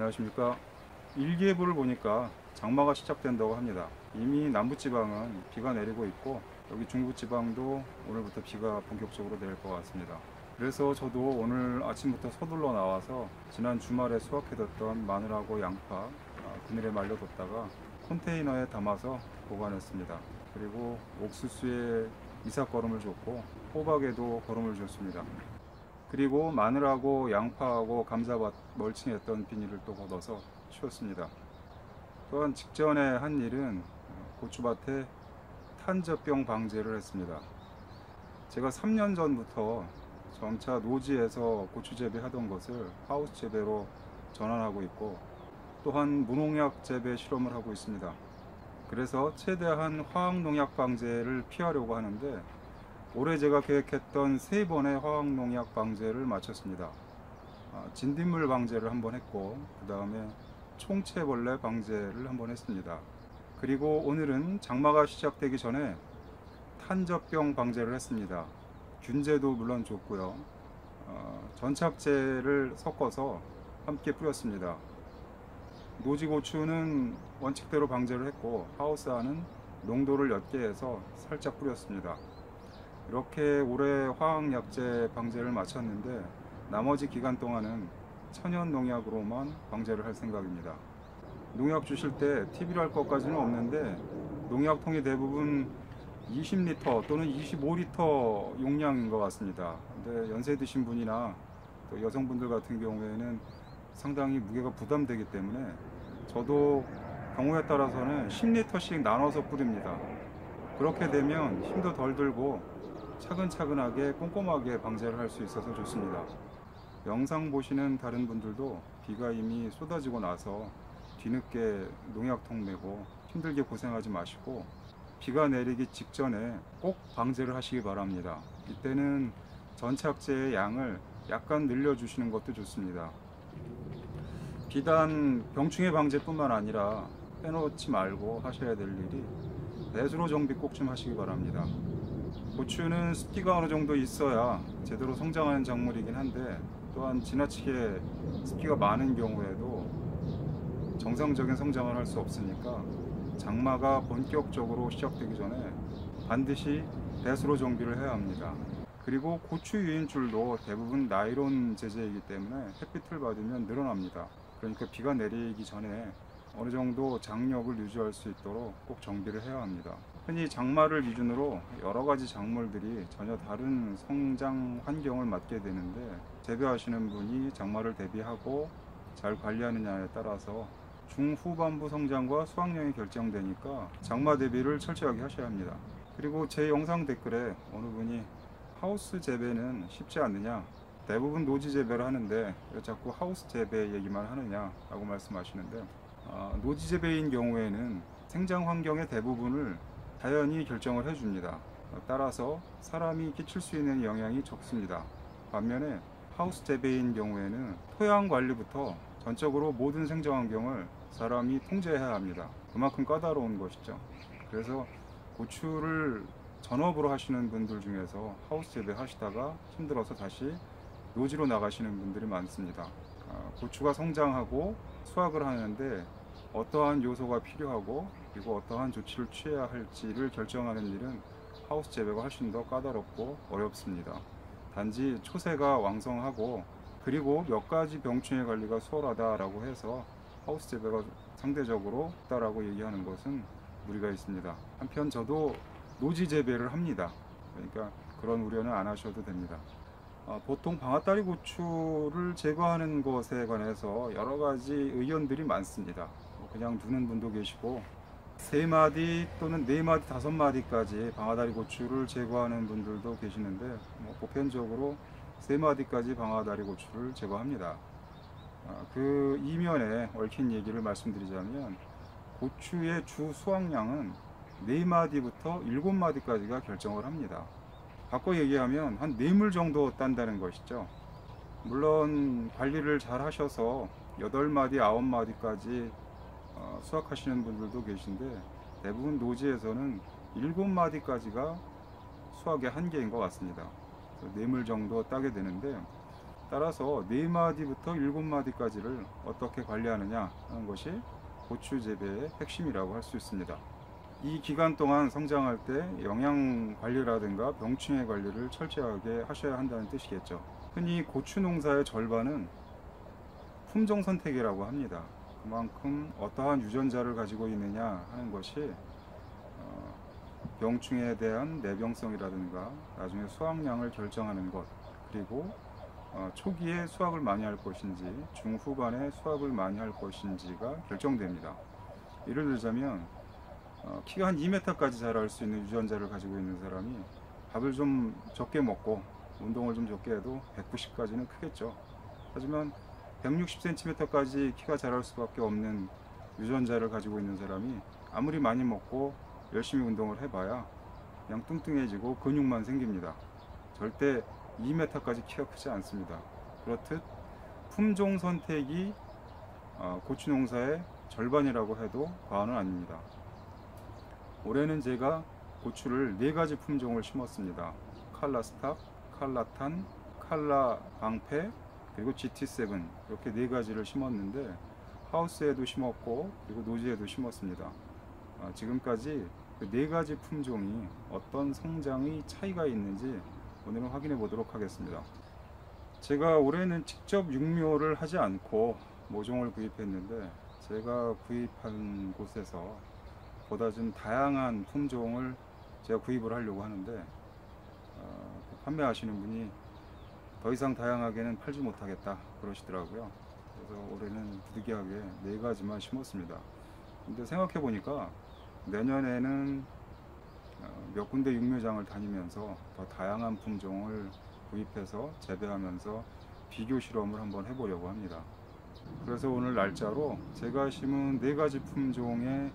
안녕하십니까. 일기예보를 보니까 장마가 시작된다고 합니다. 이미 남부지방은 비가 내리고 있고 여기 중부지방도 오늘부터 비가 본격적으로 내릴 것 같습니다. 그래서 저도 오늘 아침부터 서둘러 나와서 지난 주말에 수확해뒀던 마늘하고 양파 그늘에 말려뒀다가 컨테이너에 담아서 보관했습니다. 그리고 옥수수에 이삭거름을 줬고 호박에도 거름을 줬습니다. 그리고 마늘하고 양파하고 감자밭 멀칭했던 비닐을 또 걷어서 치웠습니다. 또한 직전에 한 일은 고추밭에 탄저병 방제를 했습니다. 제가 3년 전부터 점차 노지에서 고추 재배하던 것을 하우스 재배로 전환하고 있고 또한 무농약 재배 실험을 하고 있습니다. 그래서 최대한 화학농약 방제를 피하려고 하는데 올해 제가 계획했던 3번의 화학농약 방제를 마쳤습니다. 진딧물 방제를 한번 했고 그 다음에 총채벌레 방제를 한번 했습니다. 그리고 오늘은 장마가 시작되기 전에 탄저병 방제를 했습니다. 균제도 물론 줬고요. 전착제를 섞어서 함께 뿌렸습니다. 노지고추는 원칙대로 방제를 했고 하우스안은 농도를 옅게 해서 살짝 뿌렸습니다. 이렇게 올해 화학약제 방제를 마쳤는데 나머지 기간 동안은 천연 농약으로만 방제를 할 생각입니다. 농약 주실 때 팁이라 할 것까지는 없는데 농약통이 대부분 20리터 또는 25리터 용량인 것 같습니다. 근데 연세 드신 분이나 또 여성분들 같은 경우에는 상당히 무게가 부담되기 때문에 저도 경우에 따라서는 10리터씩 나눠서 뿌립니다. 그렇게 되면 힘도 덜 들고 차근차근하게 꼼꼼하게 방제를 할 수 있어서 좋습니다. 영상 보시는 다른 분들도 비가 이미 쏟아지고 나서 뒤늦게 농약통 메고 힘들게 고생하지 마시고 비가 내리기 직전에 꼭 방제를 하시기 바랍니다. 이때는 전착제의 양을 약간 늘려주시는 것도 좋습니다. 비단 병충해 방제뿐만 아니라 빼놓지 말고 하셔야 될 일이 배수로 정비 꼭 좀 하시기 바랍니다. 고추는 습기가 어느 정도 있어야 제대로 성장하는 작물이긴 한데 또한 지나치게 습기가 많은 경우에도 정상적인 성장을 할 수 없으니까 장마가 본격적으로 시작되기 전에 반드시 배수로 정비를 해야 합니다. 그리고 고추 유인줄도 대부분 나일론 재질이기 때문에 햇빛을 받으면 늘어납니다. 그러니까 비가 내리기 전에 어느 정도 장력을 유지할 수 있도록 꼭 정비를 해야 합니다. 흔히 장마를 기준으로 여러 가지 작물들이 전혀 다른 성장 환경을 맞게 되는데 재배하시는 분이 장마를 대비하고 잘 관리하느냐에 따라서 중후반부 성장과 수확량이 결정되니까 장마 대비를 철저하게 하셔야 합니다. 그리고 제 영상 댓글에 어느 분이 하우스 재배는 쉽지 않느냐, 대부분 노지 재배를 하는데 왜 자꾸 하우스 재배 얘기만 하느냐 라고 말씀하시는데 노지 재배인 경우에는 생장 환경의 대부분을 자연이 결정을 해줍니다. 따라서 사람이 끼칠 수 있는 영향이 적습니다. 반면에 하우스 재배인 경우에는 토양 관리부터 전적으로 모든 생장 환경을 사람이 통제해야 합니다. 그만큼 까다로운 것이죠. 그래서 고추를 전업으로 하시는 분들 중에서 하우스 재배 하시다가 힘들어서 다시 노지로 나가시는 분들이 많습니다. 고추가 성장하고 수확을 하는데 어떠한 요소가 필요하고 그리고 어떠한 조치를 취해야 할지를 결정하는 일은 하우스 재배가 훨씬 더 까다롭고 어렵습니다. 단지 초세가 왕성하고 그리고 몇 가지 병충해 관리가 수월하다라고 해서 하우스 재배가 상대적으로 쉽다라고 얘기하는 것은 무리가 있습니다. 한편 저도 노지 재배를 합니다. 그러니까 그런 우려는 안 하셔도 됩니다. 보통 방아다리 고추를 제거하는 것에 관해서 여러 가지 의견들이 많습니다. 그냥 두는 분도 계시고 3마디 또는 4마디, 5마디까지 방아다리 고추를 제거하는 분들도 계시는데 보편적으로 3마디까지 방아다리 고추를 제거합니다. 그 이면에 얽힌 얘기를 말씀드리자면 고추의 주 수확량은 4마디부터 7마디까지가 결정을 합니다. 바꿔 얘기하면 한 4물 정도 딴다는 것이죠. 물론 관리를 잘 하셔서 8마디, 9마디까지 수확하시는 분들도 계신데 대부분 노지에서는 7마디까지가 수확의 한계인 것 같습니다. 4물 정도 따게 되는데 따라서 4마디부터 7마디까지를 어떻게 관리하느냐 하는 것이 고추 재배의 핵심이라고 할 수 있습니다. 이 기간 동안 성장할 때 영양 관리라든가 병충해 관리를 철저하게 하셔야 한다는 뜻이겠죠. 흔히 고추 농사의 절반은 품종 선택이라고 합니다. 그만큼 어떠한 유전자를 가지고 있느냐 하는 것이 병충해에 대한 내병성이라든가 나중에 수확량을 결정하는 것, 그리고 초기에 수확을 많이 할 것인지 중후반에 수확을 많이 할 것인지가 결정됩니다. 예를 들자면 키가 한 2m까지 자랄 수 있는 유전자를 가지고 있는 사람이 밥을 좀 적게 먹고 운동을 좀 적게 해도 190까지는 크겠죠. 하지만 160cm까지 키가 자랄 수밖에 없는 유전자를 가지고 있는 사람이 아무리 많이 먹고 열심히 운동을 해봐야 그냥 뚱뚱해지고 근육만 생깁니다. 절대 2m까지 키가 크지 않습니다. 그렇듯 품종 선택이 고추 농사의 절반이라고 해도 과언은 아닙니다. 올해는 제가 고추를 4가지 품종을 심었습니다. 칼라스탑, 칼라탄, 칼라방패, 그리고 GT7 이렇게 4가지를 심었는데 하우스에도 심었고 그리고 노지에도 심었습니다. 지금까지 그 4가지 품종이 어떤 성장의 차이가 있는지 오늘은 확인해 보도록 하겠습니다. 제가 올해는 직접 육묘를 하지 않고 모종을 구입했는데 제가 구입한 곳에서 보다 좀 다양한 품종을 제가 구입을 하려고 하는데 판매하시는 분이 더 이상 다양하게는 팔지 못하겠다 그러시더라고요. 그래서 올해는 부득이하게 4가지만 심었습니다. 근데 생각해 보니까 내년에는 몇 군데 육묘장을 다니면서 더 다양한 품종을 구입해서 재배하면서 비교 실험을 한번 해보려고 합니다. 그래서 오늘 날짜로 제가 심은 4가지 품종의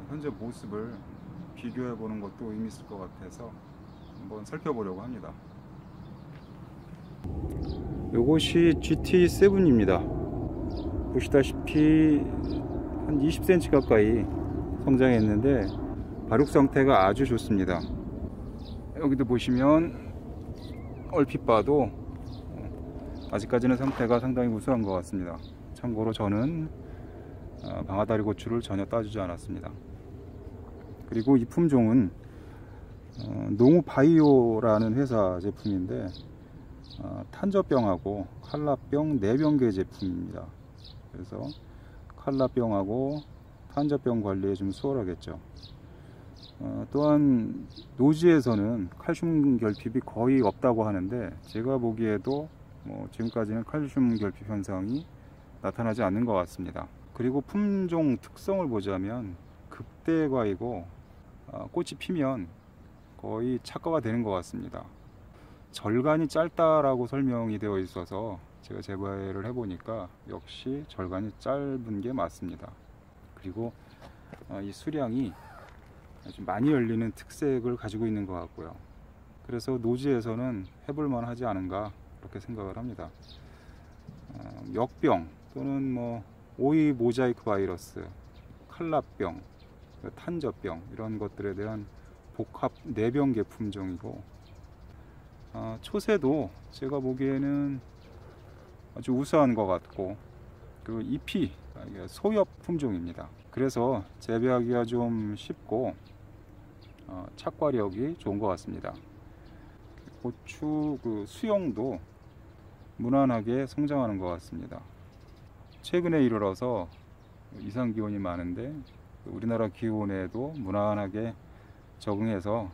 현재 모습을 비교해 보는 것도 의미 있을 것 같아서 한번 살펴보려고 합니다. 이것이 GT7입니다. 보시다시피 한 20cm 가까이 성장했는데 발육 상태가 아주 좋습니다. 여기도 보시면 얼핏 봐도 아직까지는 상태가 상당히 우수한 것 같습니다. 참고로 저는 방아다리 고추를 전혀 따주지 않았습니다. 그리고 이 품종은 농우바이오라는 회사 제품인데 탄저병하고 칼라병 4병계 제품입니다. 그래서 칼라병하고 탄저병 관리에 좀 수월하겠죠. 또한 노지에서는 칼슘 결핍이 거의 없다고 하는데 제가 보기에도 지금까지는 칼슘 결핍 현상이 나타나지 않는 것 같습니다. 그리고 품종 특성을 보자면 극대과이고 꽃이 피면 거의 착과가 되는 것 같습니다. 절간이 짧다라고 설명이 되어 있어서 제가 재배를 해보니까 역시 절간이 짧은 게 맞습니다. 그리고 이 수량이 아주 많이 열리는 특색을 가지고 있는 것 같고요. 그래서 노지에서는 해볼만 하지 않은가 그렇게 생각을 합니다. 역병 또는 오이 모자이크 바이러스, 칼라병, 탄저병 이런 것들에 대한 복합 4병계 품종이고 초세도 제가 보기에는 아주 우수한 것 같고 그리고 잎이 소엽 품종입니다. 그래서 재배하기가 좀 쉽고 착과력이 좋은 것 같습니다. 고추 수용도 무난하게 성장하는 것 같습니다. 최근에 이르러서 이상 기온이 많은데 우리나라 기온에도 무난하게 적응해서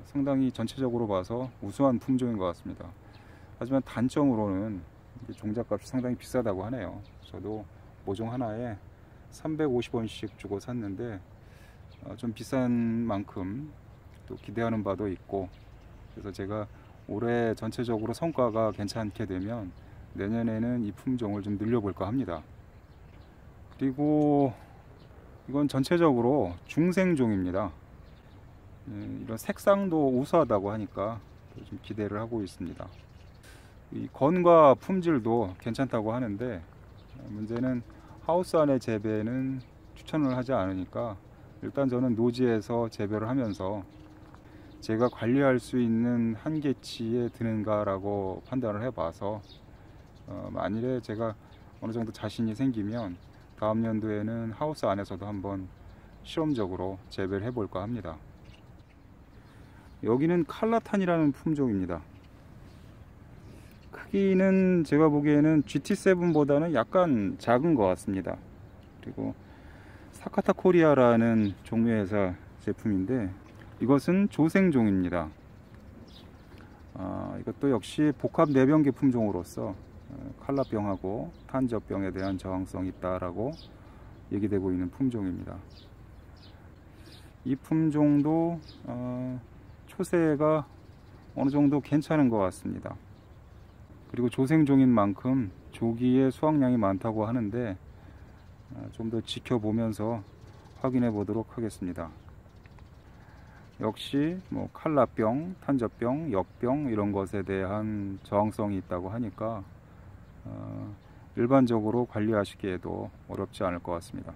상당히 전체적으로 봐서 우수한 품종인 것 같습니다. 하지만 단점으로는 종잣값이 상당히 비싸다고 하네요. 저도 모종 하나에 350원씩 주고 샀는데 좀 비싼 만큼 또 기대하는 바도 있고 그래서 제가 올해 전체적으로 성과가 괜찮게 되면 내년에는 이 품종을 좀 늘려볼까 합니다. 그리고 이건 전체적으로 중생종입니다. 이런 색상도 우수하다고 하니까 좀 기대를 하고 있습니다. 이 건과 품질도 괜찮다고 하는데 문제는 하우스 안의 재배는 추천을 하지 않으니까 일단 저는 노지에서 재배를 하면서 제가 관리할 수 있는 한계치에 드는가라고 판단을 해봐서 만일에 제가 어느 정도 자신이 생기면 다음 연도에는 하우스 안에서도 한번 실험적으로 재배를 해볼까 합니다. 여기는 칼라탄이라는 품종입니다. 크기는 제가 보기에는 GT7보다는 약간 작은 것 같습니다. 그리고 사카타 코리아라는 종묘회사 제품인데 이것은 조생종입니다. 이것도 역시 복합 내병계 품종으로서 칼라병하고 탄저병에 대한 저항성이 있다라고 얘기되고 있는 품종입니다. 이 품종도 초세가 어느 정도 괜찮은 것 같습니다. 그리고 조생종인 만큼 조기에 수확량이 많다고 하는데 좀 더 지켜보면서 확인해 보도록 하겠습니다. 역시 뭐 칼라병, 탄저병, 역병 이런 것에 대한 저항성이 있다고 하니까 일반적으로 관리하시기에도 어렵지 않을 것 같습니다.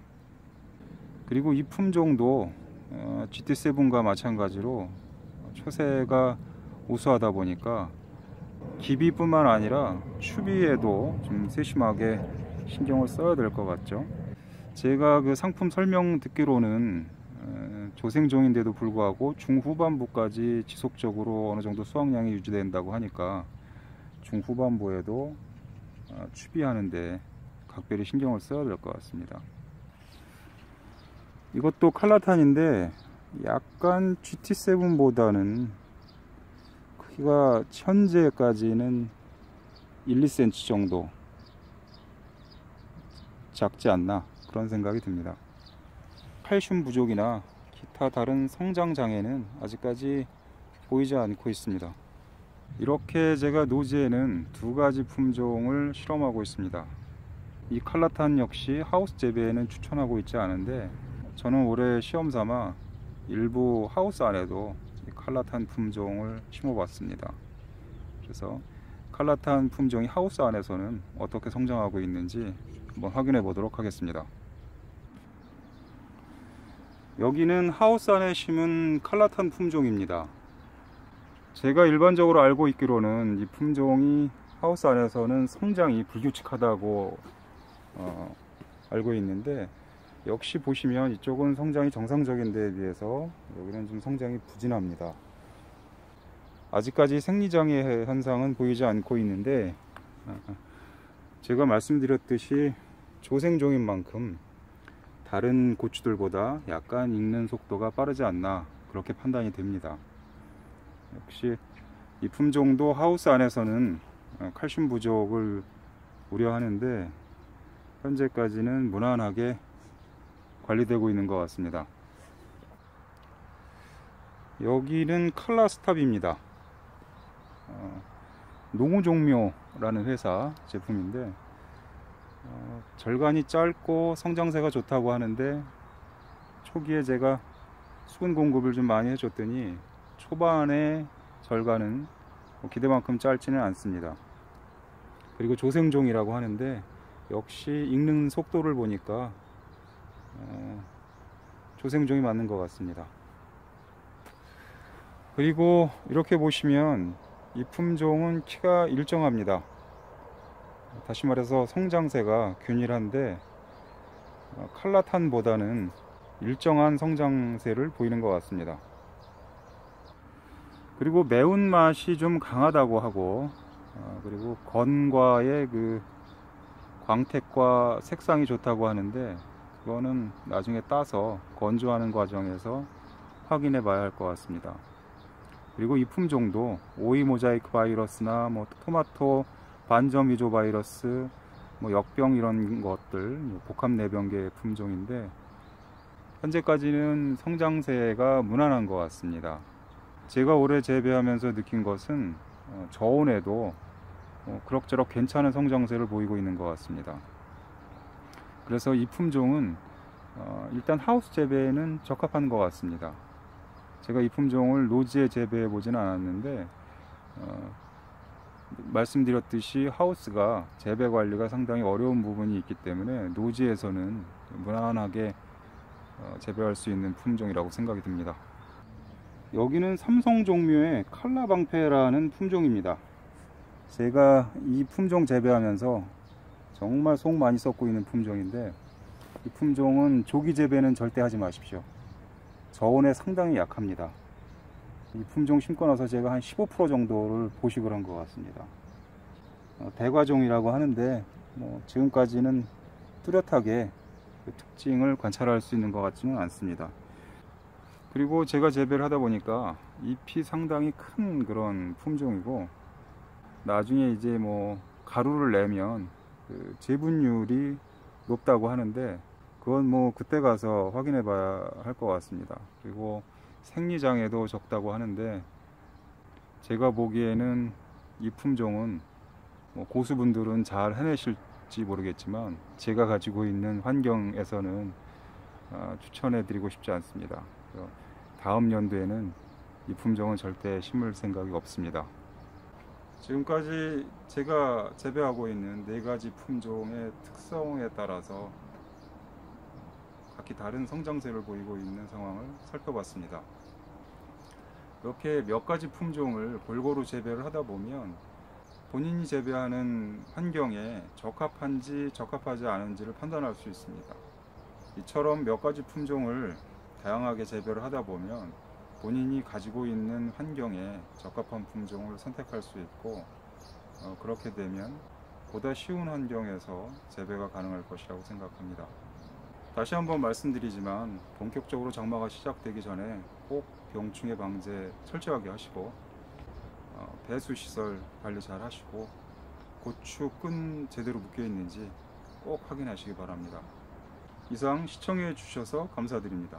그리고 이 품종도 GT7과 마찬가지로 초세가 우수하다 보니까 기비뿐만 아니라 추비에도 좀 세심하게 신경을 써야 될 것 같죠. 제가 그 상품 설명 듣기로는 조생종인데도 불구하고 중후반부까지 지속적으로 어느 정도 수확량이 유지된다고 하니까 중후반부에도 추비하는데 각별히 신경을 써야 될 것 같습니다. 이것도 칼라탄인데 약간 GT7보다는 크기가 현재까지는 1, 2cm 정도 작지 않나 그런 생각이 듭니다. 칼슘 부족이나 기타 다른 성장 장애는 아직까지 보이지 않고 있습니다. 이렇게 제가 노지에는 두 가지 품종을 실험하고 있습니다. 이 칼라탄 역시 하우스 재배에는 추천하고 있지 않은데 저는 올해 시험 삼아 일부 하우스 안에도 이 칼라탄 품종을 심어 봤습니다. 그래서 칼라탄 품종이 하우스 안에서는 어떻게 성장하고 있는지 한번 확인해 보도록 하겠습니다. 여기는 하우스 안에 심은 칼라탄 품종입니다. 제가 일반적으로 알고 있기로는 이 품종이 하우스 안에서는 성장이 불규칙하다고 알고 있는데 역시 보시면 이쪽은 성장이 정상적인 데에 비해서 여기는 좀 성장이 부진합니다. 아직까지 생리장애 현상은 보이지 않고 있는데 제가 말씀드렸듯이 조생종인 만큼 다른 고추들보다 약간 익는 속도가 빠르지 않나 그렇게 판단이 됩니다. 역시 이 품종도 하우스 안에서는 칼슘 부족을 우려하는데 현재까지는 무난하게 관리되고 있는 것 같습니다. 여기는 칼라스탑입니다. 농우종묘라는 회사 제품인데 절간이 짧고 성장세가 좋다고 하는데 초기에 제가 수분 공급을 좀 많이 해줬더니 초반에 절간은 기대만큼 짧지는 않습니다. 그리고 조생종이라고 하는데 역시 익는 속도를 보니까 조생종이 맞는 것 같습니다. 그리고 이렇게 보시면 이 품종은 키가 일정합니다. 다시 말해서 성장세가 균일한데 칼라탄보다는 일정한 성장세를 보이는 것 같습니다. 그리고 매운맛이 좀 강하다고 하고 그리고 건과의 그 광택과 색상이 좋다고 하는데 그거는 나중에 따서 건조하는 과정에서 확인해 봐야 할 것 같습니다. 그리고 이 품종도 오이 모자이크 바이러스나 토마토 반점 위조 바이러스, 역병 이런 것들 복합 내병계 품종인데 현재까지는 성장세가 무난한 것 같습니다. 제가 올해 재배하면서 느낀 것은 저온에도 그럭저럭 괜찮은 성장세를 보이고 있는 것 같습니다. 그래서 이 품종은 일단 하우스 재배에는 적합한 것 같습니다. 제가 이 품종을 노지에 재배해 보지는 않았는데 말씀드렸듯이 하우스가 재배 관리가 상당히 어려운 부분이 있기 때문에 노지에서는 무난하게 재배할 수 있는 품종이라고 생각이 듭니다. 여기는 삼성 종묘의 칼라방패라는 품종입니다. 제가 이 품종 재배하면서 정말 속 많이 썩고 있는 품종인데, 이 품종은 조기 재배는 절대 하지 마십시오. 저온에 상당히 약합니다. 이 품종 심고 나서 제가 한 15% 정도를 보식을 한 것 같습니다. 대과종이라고 하는데 지금까지는 뚜렷하게 그 특징을 관찰할 수 있는 것 같지는 않습니다. 그리고 제가 재배를 하다 보니까 잎이 상당히 큰 그런 품종이고, 나중에 이제 가루를 내면 그 재분율이 높다고 하는데, 그건 그때 가서 확인해 봐야 할 것 같습니다. 그리고 생리장애도 적다고 하는데, 제가 보기에는 이 품종은 고수분들은 잘 해내실지 모르겠지만 제가 가지고 있는 환경에서는 추천해 드리고 싶지 않습니다. 다음 연도에는 이 품종은 절대 심을 생각이 없습니다. 지금까지 제가 재배하고 있는 4가지 품종의 특성에 따라서 각기 다른 성장세를 보이고 있는 상황을 살펴봤습니다. 이렇게 몇 가지 품종을 골고루 재배를 하다 보면 본인이 재배하는 환경에 적합한지 적합하지 않은지를 판단할 수 있습니다. 이처럼 몇 가지 품종을 다양하게 재배를 하다 보면 본인이 가지고 있는 환경에 적합한 품종을 선택할 수 있고, 그렇게 되면 보다 쉬운 환경에서 재배가 가능할 것이라고 생각합니다. 다시 한번 말씀드리지만 본격적으로 장마가 시작되기 전에 꼭 병충해 방제 철저하게 하시고, 배수 시설 관리 잘 하시고, 고추 끈 제대로 묶여 있는지 꼭 확인하시기 바랍니다. 이상 시청해 주셔서 감사드립니다.